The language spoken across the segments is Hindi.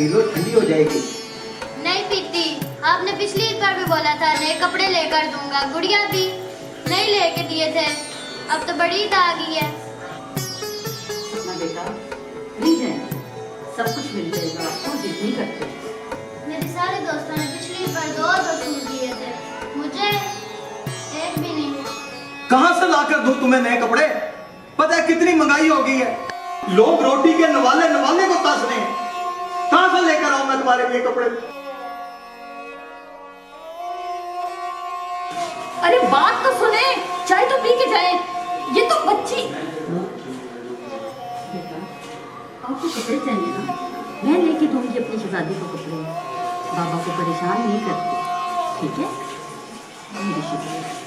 पी लो, ठंडी हो जाएगी। नहीं पीती, आपने पिछली ईद पर भी बोला था नए कपड़े लेकर दूंगा, गुड़िया भी नहीं लेके दिए थे, अब तो बड़ी ईद आ गई है। ना बेटा, नहीं जाएंगे, सब कुछ मिल जाएगा आपको, जिद नहीं करते। मेरे सारे दोस्तों ने पिछली ईद पर दो सूट दिए थे, मुझे एक भी नहीं। कहाँ से लाकर दूं तुम्हें नए कपड़े? पता है कितनी महंगाई हो गई है, लोग रोटी के नवाले नवाले को तरस रहे हैं। कहाँ से लेकर आऊं मैं तुम्हारे लिए कपड़े? अरे बात तो सुने, चाय तो पी के जाए। ये तो बच्ची। बेटा, आपको कपड़े चाहिए ना? मैं लेके दूंगी अपनी शहजादी को कपड़े। बाबा को परेशान नहीं करते, ठीक है? मेरी शुक्रिया।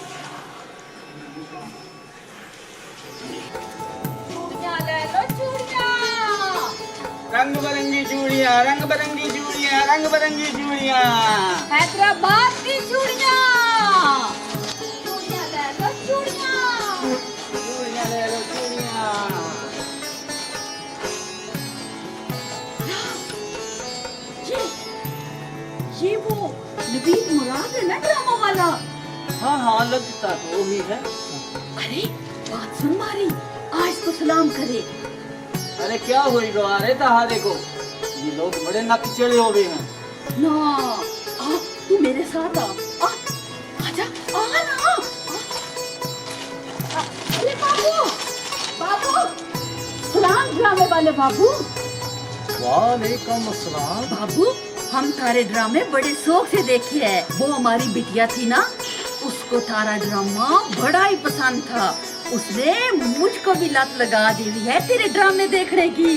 रंग बिरंगी चूड़ियाँ, रंग बिरंगी चूड़ियाँ, रंग बिरंगी चूड़ियाँ। हैदराबाद की चूड़ियाँ। चूड़ियाँ ले लो, चूड़ियाँ। चूड़ियाँ ले लो, चूड़ियाँ। ये वो नवीद मुराद है ना, ड्रामा वाला। हाँ हाँ, लगता तो वही है। अरे बात सुन मारी, आज तो सलाम करे। अरे क्या हुई रो आ रहे तहारे को? ये लोग बड़े नक चढ़े हो गए हैं। ना आ, तू मेरे साथ आ, आजा, आ ना। अरे बाबू, बाबू, सलाम ड्रामे वाले बाबू। वालेकुम अस्सलाम। बाबू, हम तारे ड्रामे बड़े शौक से देखे है। वो हमारी बिटिया थी ना, उसको तारा ड्रामा बड़ा ही पसंद था। उसने मुझको भी लत लगा दी है तेरे ड्रामे देखने की।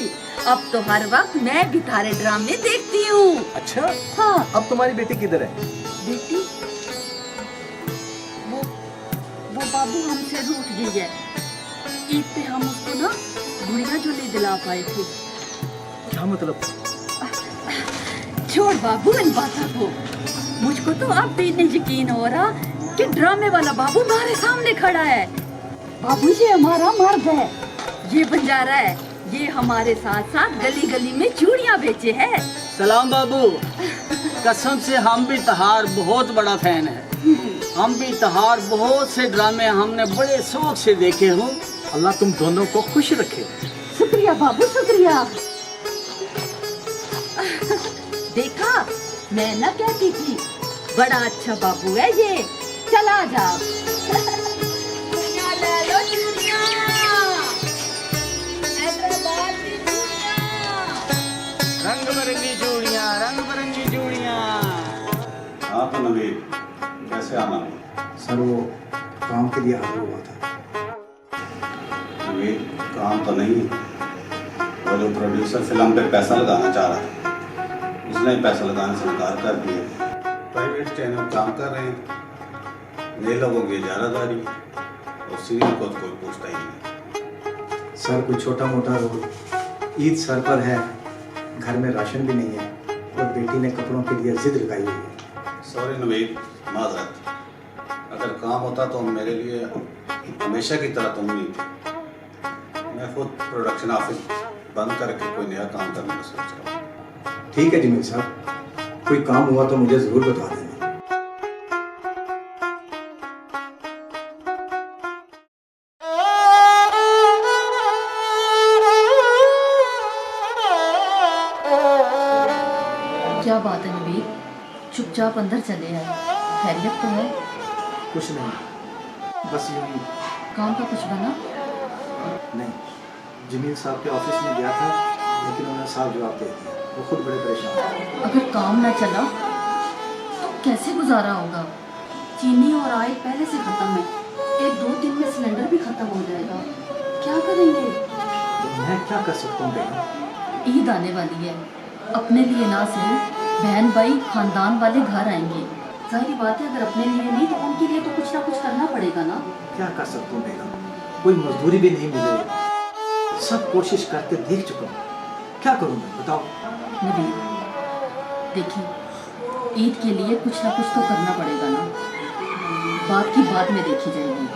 अब तो हर वक्त मैं भी तारे ड्रामे देखती हूँ। अच्छा, हाँ। अब तुम्हारी बेटी किधर है? बेटी, वो बाबू हमसे रूठ गई है। ईद पे हम उसको ना गुड़िया जो ले दिला पाए थे। क्या मतलब? छोड़ बाबू इन बातों को। मुझको तो अब भी नहीं यकीन हो रहा कि ड्रामे वाला बाबू हमारे सामने खड़ा है। बाबू जी हमारा मर्द है, ये बंजारा है, ये हमारे साथ साथ गली गली में चूड़ियाँ बेचे है। सलाम बाबू, कसम से हम भी तहार बहुत बड़ा फैन है। हम भी तहार बहुत से ड्रामे हमने बड़े शौक से देखे हूँ। अल्लाह तुम दोनों को खुश रखे। शुक्रिया बाबू, शुक्रिया। देखा, मैं ना कहती थी, बड़ा अच्छा बाबू है ये। चला जाओ। चूड़ियाँ ले लो, चूड़ियाँ। हैदराबाद की चूड़ियाँ। रंग बिरंगी चूड़ियाँ, रंग बिरंगी चूड़ियाँ। हाँ तो नवीद, कैसे आना? सर वो काम के लिए हाजिर हुआ था। नवीद, काम तो नहीं, वो जो प्रोड्यूसर फिल्म पे पैसा लगाना चाह रहा था, उसने पैसा लगाने से इनकार कर दिया। प्राइवेट चैनल काम कर रहे हैं, नए लोगों की इजारादारी और सीनियर को कोई पूछता ही नहीं। सर कोई छोटा मोटा रोल, ईद सर पर है, घर में राशन भी नहीं है और बेटी ने कपड़ों के लिए जिद लगाई हुई है। सॉरी नवीद, माजरत। अगर काम होता तो मेरे लिए हमेशा की तरह तुम नहीं थे। मैं खुद प्रोडक्शन ऑफिस बंद करके कोई नया काम करने का सोच रहा हूँ। ठीक है जमील साहब, कोई काम हुआ तो मुझे जरूर बता देना। क्या बात है नबील, चुपचाप अंदर चले आए। खैरियत तो है? कुछ नहीं, बस यूं ही। काम का कुछ बना? नहीं, जमील साहब के ऑफिस में गया था, लेकिन उन्होंने साफ जवाब दे दिया। वो खुद बड़े परेशान हैं। अगर काम न चला तो कैसे गुजारा होगा? चीनी और ऑयल पहले से खत्म है, 1-2 दिन में सिलेंडर भी खत्म हो जाएगा। क्या करेंगे? तो मैं क्या कर सकता हूँ बेटा? ईद आने वाली है, अपने लिए ना सही बहन भाई खानदान वाले घर आएंगे। जाहिर बात है, अगर अपने लिए नहीं तो उनके लिए तो कुछ ना कुछ करना पड़ेगा ना। क्या कर सकता हूँ बेटा? कोई मजदूरी भी नहीं मिलेगी। सब कोशिश करके देख चुका हूँ, क्या करूँ मैं बताओ? नबील, देखिए, ईद के लिए कुछ ना कुछ तो करना पड़ेगा ना। बात की बात में देखी जाएगी।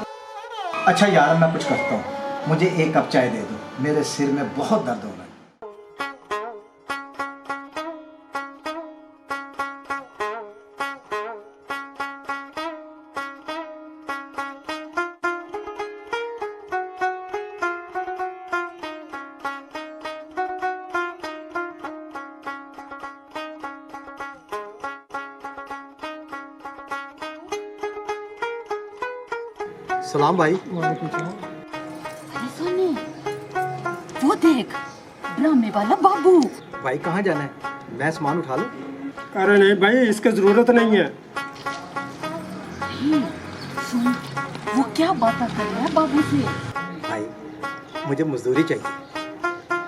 अच्छा यार, मैं कुछ करता हूँ, मुझे 1 कप चाय दे दो, मेरे सिर में बहुत दर्द हो रहा है। सलाम भाई। अरे सोनी, वो देख ड्रामे वाला बाबू। भाई कहाँ जाना है? मैं सामान उठा लूं? अरे नहीं भाई, इसकी जरूरत नहीं है। सुन, वो क्या बातें कर रहा है बाबू से। भाई मुझे मजदूरी चाहिए,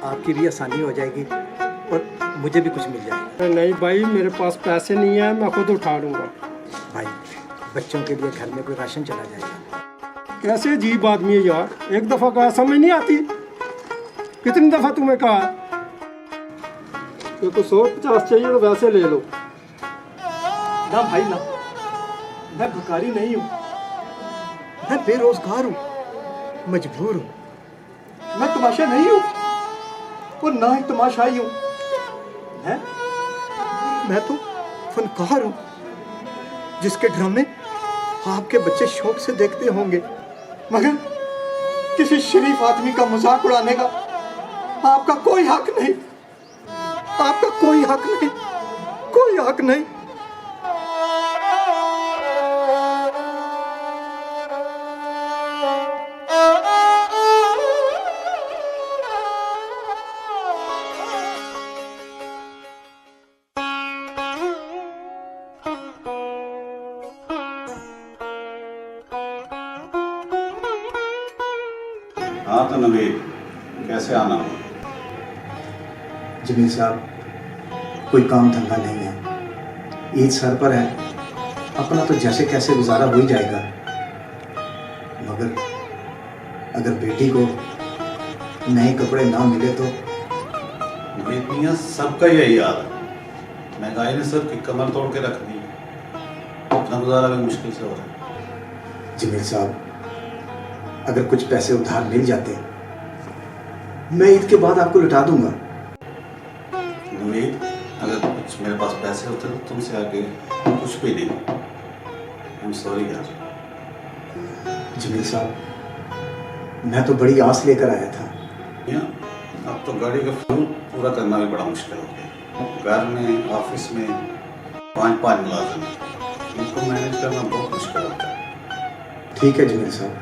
आपकी भी आसानी हो जाएगी और मुझे भी कुछ मिल जाएगा। अरे नहीं भाई, मेरे पास पैसे नहीं है, मैं खुद उठा लूँगा। भाई बच्चों के लिए घर में कोई राशन चला जाएगा। कैसे अजीब आदमी है यार, एक दफ़ा कहा समझ नहीं आती। कितनी दफ़ा तुम्हें कहा कि कुछ 150 चाहिए तो वैसे ले लो। ना भाई ना, मैं भिखारी नहीं हूँ, मैं बेरोजगार हूँ, मजबूर हूँ। मैं तमाशा नहीं हूँ और ना ही तमाशाई हूँ। मैं तो फनकार हूँ, जिसके ड्रामे आपके बच्चे शौक से देखते होंगे, मगर किसी शरीफ आदमी का मजाक उड़ाने का आपका कोई हक नहीं, आपका कोई हक नहीं, कोई हक नहीं। हाँ तो नवीद, कैसे आना हो? जमील साहब, कोई काम धंधा नहीं है, ईद सर पर है, अपना तो जैसे कैसे गुजारा हो ही जाएगा, मगर अगर बेटी को नए कपड़े ना मिले तो। नवीद मियाँ, सबका यही हाल है। महंगाई ने सबकी कमर तोड़ के रख दी है, अपना गुजारा भी मुश्किल से हो रहा है। जमील साहब, अगर कुछ पैसे उधार मिल जाते, मैं ईद के बाद आपको लौटा दूंगा। नवीद, अगर कुछ मेरे पास पैसे होते तो तुमसे आगे कुछ भी नहीं। आई एम सॉरी यार। जमील साहब, मैं तो बड़ी आस लेकर आया था। मियाँ, अब तो गाड़ी का फ्यूल पूरा करना भी बड़ा मुश्किल हो गया। घर में, ऑफिस में 5-5 मुलाजिम हैं, इनको मैनेज करना बहुत मुश्किल होता है। ठीक है जमील साहब,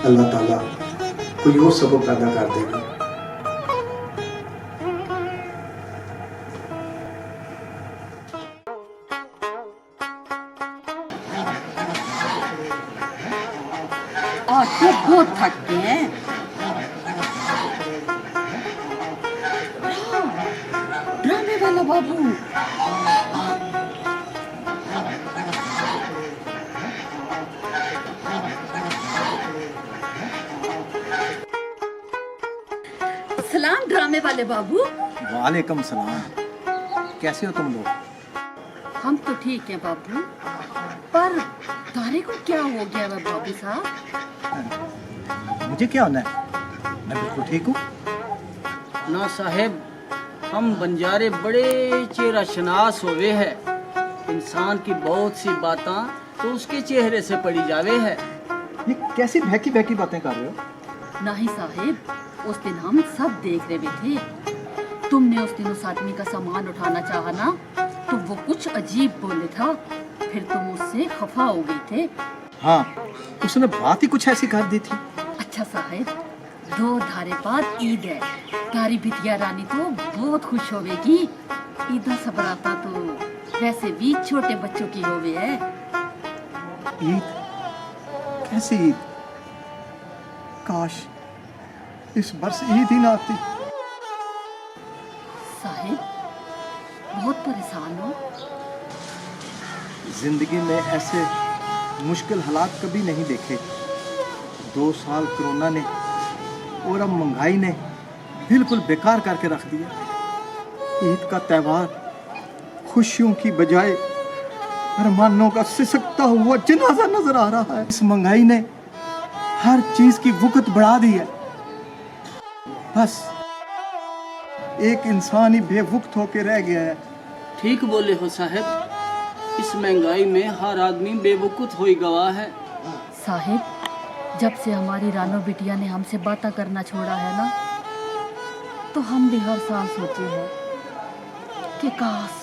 अल्लाह ताला कोई और सबब पैदा कर देगा। और तो बहुत थकते हैं। ड्रामे वाला बाबू। सलाम ड्रामे वाले बाबू। वालेकुम सलाम, कैसे हो तुम लोग? हम तो ठीक हैं बाबू, पर तारे को क्या हो गया है बाबू साहब? मुझे क्या होना है, मैं बिल्कुल ठीक हूँ। ना साहेब, हम बंजारे बड़े चेहरा शनास होवे है। इंसान की बहुत सी बातें तो उसके चेहरे से पड़ी जावे है। ये कैसी बहकी बहकी बातें कर रहे हो? नहीं साहेब, उस दिन हम सब देख रहे थे, तुमने उस दिन उस आदमी का सामान उठाना चाहा ना, तो वो कुछ अजीब बोले था, फिर तुम उससे खफा हो गए थे। हाँ, उसने बात ही कुछ ऐसी कर दी थी। अच्छा साहेब, 2 धारे बाद ईद है, तारी बिटिया रानी तो बहुत खुश होवेगी। ईदा सबराता तो वैसे भी छोटे बच्चों की होवे है। ईद? कैसी ईद? काश इस वर्ष ईद ही ना आती। साहेब, बहुत परेशान हो? जिंदगी में ऐसे मुश्किल हालात कभी नहीं देखे। 2 साल कोरोना ने और अब महंगाई ने बिल्कुल बेकार करके रख दिया। ईद का त्यौहार खुशियों की बजाय अरमानों का सिसकता हुआ जनाजा नजर आ रहा है। इस महंगाई ने हर चीज की वक़्त बढ़ा दी है। बस एक इंसान ही बेवक्त होके रह गया है। ठीक बोले हो साहेब, इस महंगाई में हर आदमी बेवकूफ हो गवा है। साहिब, जब से हमारी रानो बिटिया ने हमसे बातें करना छोड़ा है ना, तो हम भी हर साल सोचे हैं कि काश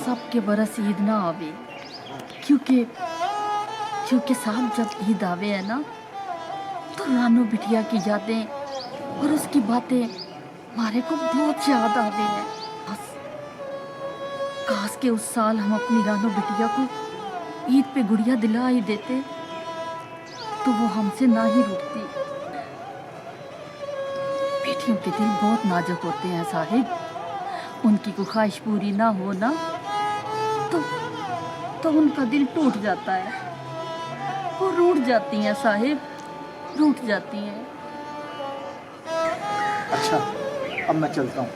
अब के बरस ईद ना आवे, क्योंकि क्योंकि साहब जब ईद आवे है ना तो रानो बिटिया की यादें और उसकी बातें हमारे को बहुत याद आवे है। बस काश के उस साल हम अपनी रानो बिटिया को ईद पे गुड़िया दिला ही देते तो वो हमसे ना ही रुकती। बेटियों के दिल बहुत नाजुक होते हैं साहिब, उनकी कोई ख्वाहिश पूरी ना हो ना तो उनका दिल टूट जाता है, वो रूठ जाती हैं साहिब, रूठ जाती हैं। अच्छा, अब मैं चलता हूँ।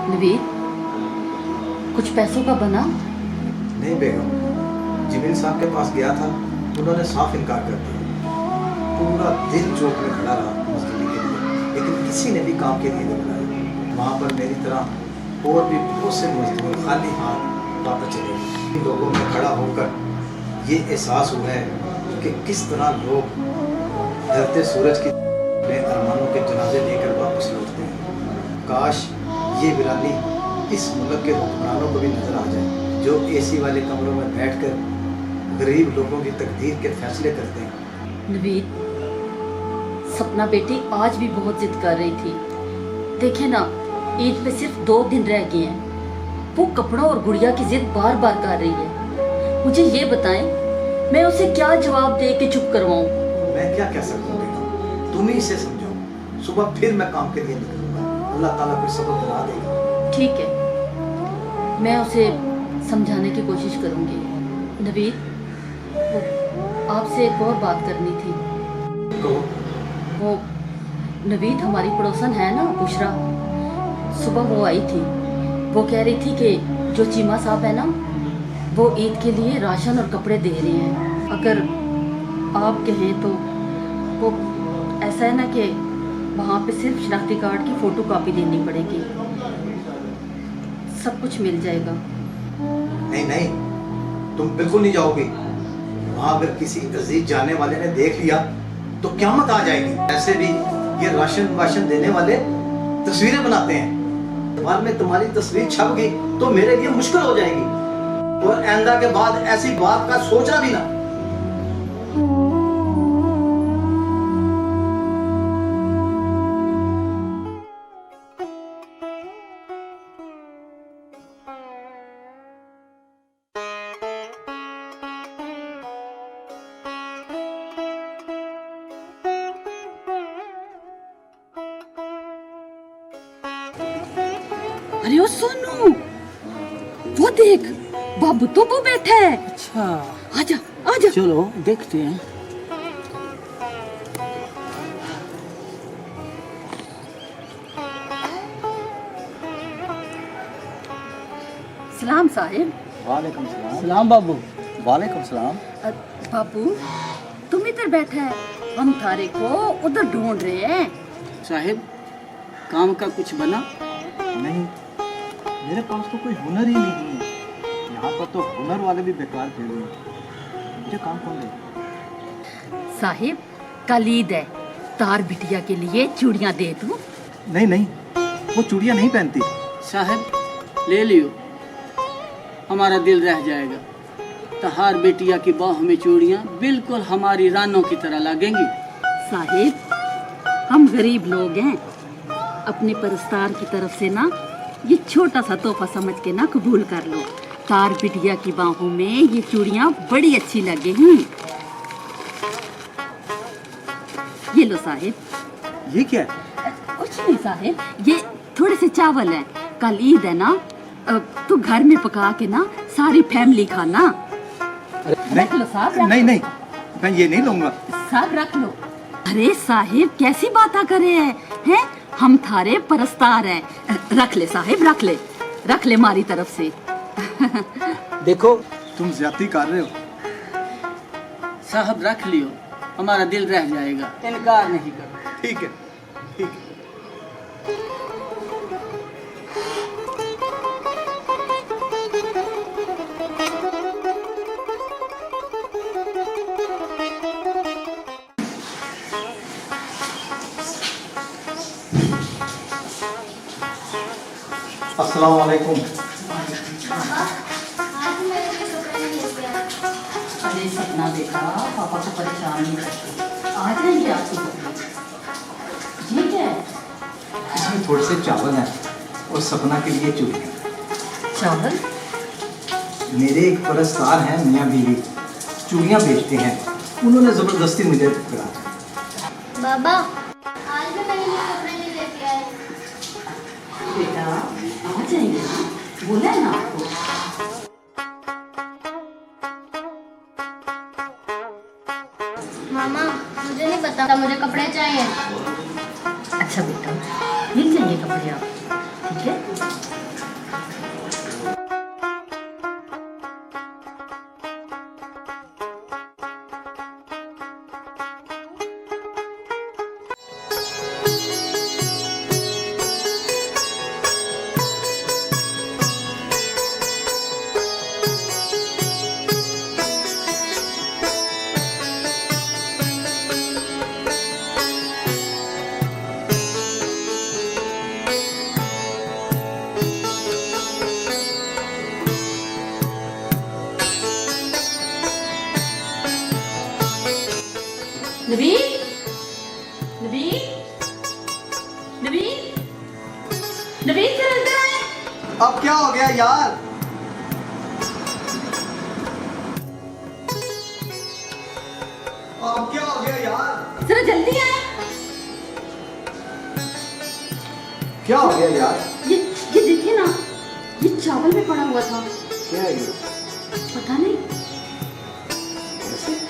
नवीद, कुछ पैसों का बना? नहीं बेगम, जमील साहब के पास गया था, उन्होंने साफ इनकार कर दिया। पूरा दिन चौक में खड़ा रहा मजदूरी के लिए, लेकिन किसी ने भी काम के लिए नहीं बुलाया। वहाँ पर मेरी तरह और भी बहुत से मजदूर खाली हाथ वापस चले गए। इन लोगों में खड़ा होकर ये एहसास हुआ है कि किस तरह लोग ढलते सूरज की अपने अरमानों के जनाजे लेकर वापस लौटते हैं। काश ये वीरानी इस मुल्क के हुक्मरानों को भी नजर आ जाए, जो एसी वाले कमरों में बैठकर गरीब लोगों की तकदीर के फैसले करते हैं। नवीद, सपना बेटी आज भी बहुत जिद कर रही थी। देखे ना, ईद पे सिर्फ 2 दिन रह गए हैं, वो कपड़ों और गुड़िया की जिद बार बार कर रही है। मुझे ये बताएं, मैं उसे क्या जवाब दे के चुप करवाऊं? मैं क्या कह सकता हूँ बेटा, तुम ही इसे समझाओ। सुबह फिर मैं काम के लिए निकलूंगा, अल्लाह ताला कोई सबब बना देगा। ठीक है, मैं उसे समझाने की कोशिश करूंगी। नवीद, वो आपसे एक और बात करनी थी। कहो। वो नवीद, हमारी पड़ोसन है ना बुशरा, सुबह वो आई थी। वो कह रही थी कि जो चीमा साहब है ना, वो ईद के लिए राशन और कपड़े दे रहे हैं। अगर आप कहें तो वो ऐसा है ना कि वहाँ पे सिर्फ शनाख्ती कार्ड की फ़ोटो कॉपी देनी पड़ेगी, सब कुछ मिल जाएगा। नहीं नहीं, तुम बिल्कुल नहीं जाओगे। वहाँ अगर किसी अजीज जाने वाले ने देख लिया तो क़यामत आ जाएगी। ऐसे भी ये राशन वाशन देने वाले तस्वीरें बनाते हैं, बाद में तुम्हारी तस्वीर छप गई तो मेरे लिए मुश्किल हो जाएगी। और आइंदा के बाद ऐसी बात का सोचना भी ना। अरे ओ सोनू, वो देख, बाबू तो वो बैठा है। अच्छा, आजा आजा। चलो देखते हैं। सलाम साहिब। वालेकुम सलाम। सलाम बाबू। वालेकुम सलाम। बाबू, तुम इधर बैठे हैं, हम थारे को उधर ढूंढ रहे हैं। साहिब, काम का कुछ बना? नहीं, मेरे पास तो कोई हुनर ही नहीं है। यहाँ पर तो हुनर वाले भी बेकार थे। मुझे काम कौन देगा? साहिब, कल ईद है, तार बिटिया के लिए चूड़ियाँ दे दूँ? नहीं नहीं, वो चूड़ियाँ नहीं पहनती। साहब ले लियो, हमारा दिल रह जाएगा। तहार बेटिया की बाहों में चूड़ियाँ बिल्कुल हमारी रानों की तरह लगेंगी। साहिब, हम गरीब लोग हैं, अपने परस्तार की तरफ से ना ये छोटा सा तोहफा समझ के ना कबूल कर लो। तार बिटिया की बाहों में ये चूड़ियाँ बड़ी अच्छी लगे हैं। ये लो साहिब। ये क्या है? कुछ नहीं साहिब, ये थोड़े से चावल हैं, कल ईद है ना, तो घर में पका के ना सारी फैमिली खाना। रख लो साहब। नहीं नहीं, मैं ये नहीं लूंगा। साहब रख लो। अरे साहिब, कैसी बात करे हैं? हम थारे परस्तार हैं। रख ले साहिब, रख ले हमारी तरफ से। देखो तुम ज्यादती कर रहे हो। साहब रख लियो, हमारा दिल रह जाएगा, इनकार नहीं कर। ठीक है, ठीक है। अस्सलाम वालेकुम। पापा आज मेरे लिए कपड़े नहीं लेके आए। अरे सपना बेटा, पापा को परेशान नहीं करते, आ जाएंगे आपके कपड़े। ठीक है। इसमें थोड़े से चावल हैं और सपना के लिए चूड़ियाँ। चावल? मेरे एक परस्तार हैं मियाँ बीवी, चूड़ियाँ बेचते हैं, उन्होंने ज़बरदस्ती मुझे पकड़ा। बाबा आज भी मेरे लिए कपड़े नहीं लेके आए। बेटा आ जाएंगे ना, बोला है ना आपको। मामा मुझे नहीं पता था, मुझे कपड़े चाहिए। अच्छा बेटा, मिल जाएंगे कपड़े आप, ठीक है। नवीन, नवीन, नवीन, नवीन जरा इधर आए। अब क्या हो गया यार? अब क्या हो गया यार? जरा जल्दी आए। क्या हो गया यार? ये देखिए ना, ये चावल में पड़ा हुआ था। क्या है ये? पता नहीं। कैसे?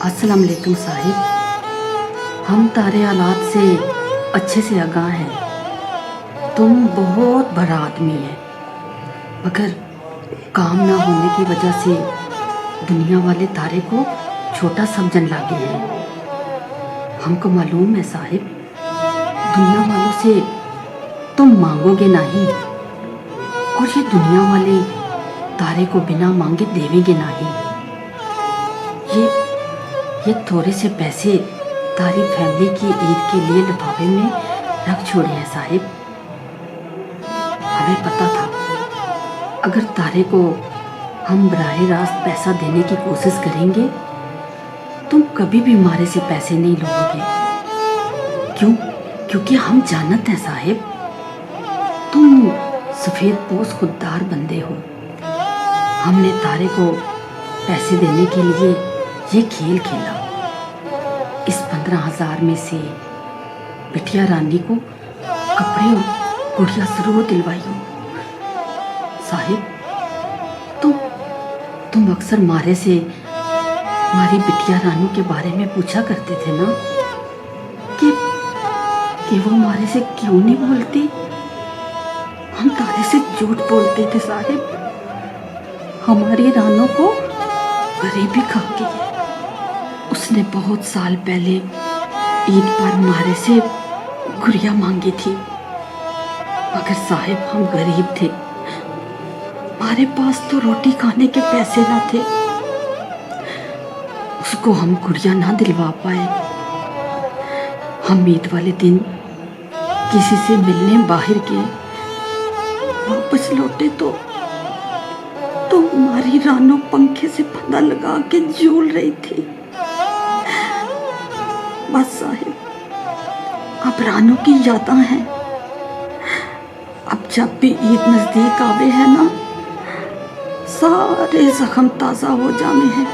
अस्सलाम वालेकुम साहिब, हम तारे हालात से अच्छे से आगाह हैं। तुम बहुत बड़ा आदमी है, मगर काम ना होने की वजह से दुनिया वाले तारे को छोटा समझने लगे हैं। हमको मालूम है साहिब, दुनिया वालों से तुम मांगोगे नहीं, और ये दुनिया वाले तारे को बिना मांगे देवेंगे नहीं। ये थोड़े से पैसे तारी फैमिली की ईद के लिए लिफाफे में रख छोड़े हैं साहिब। हमें पता था अगर तारे को हम बराह रास्त पैसा देने की कोशिश करेंगे, तुम कभी भी हमारे से पैसे नहीं लोगे। क्यों? क्योंकि हम जानते हैं साहिब, तुम सफ़ेद पोश खुददार बंदे हो। हमने तारे को पैसे देने के लिए ये खेल खेला। इस 15,000 में से बिटिया रानी को कपड़े और गुड़िया जरूर दिलवाई हो। साहिब, तुम अक्सर मारे से हमारी बिटिया रानू के बारे में पूछा करते थे ना, कि वो हमारे से क्यों नहीं बोलती। हम तारे से झूठ बोलते थे साहिब। हमारी रानू को गरीबी खा गई है। उसने बहुत साल पहले ईद पर हमारे से गुड़िया मांगी थी, मगर साहिब हम गरीब थे, हमारे पास तो रोटी खाने के पैसे ना थे। उसको हम गुड़िया ना दिलवा पाए। हम ईद वाले दिन किसी से मिलने बाहर गए, वापस लौटे तो हमारी रानू पंखे से फंदा लगा के झूल रही थी। बस साहिब, अब रानू की यादां हैं। अब जब भी ईद नजदीक आवे है ना, सारे जख्म ताजा हो जाने हैं।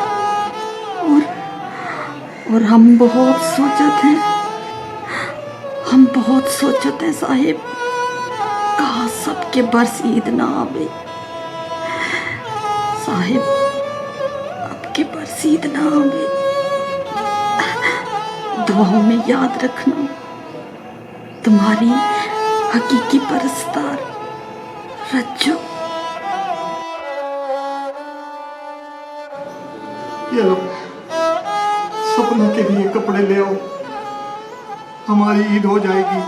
और हम बहुत सोचत हैं साहिब, कहा सबके बरस ईद ना आवे। साहिब, अब के बरस ईद ना आवे। दुआओं में याद रखना, तुम्हारी हकीकी परस्तार रज्जो। ये लो, सपना के लिए कपड़े ले आओ, हमारी ईद हो जाएगी।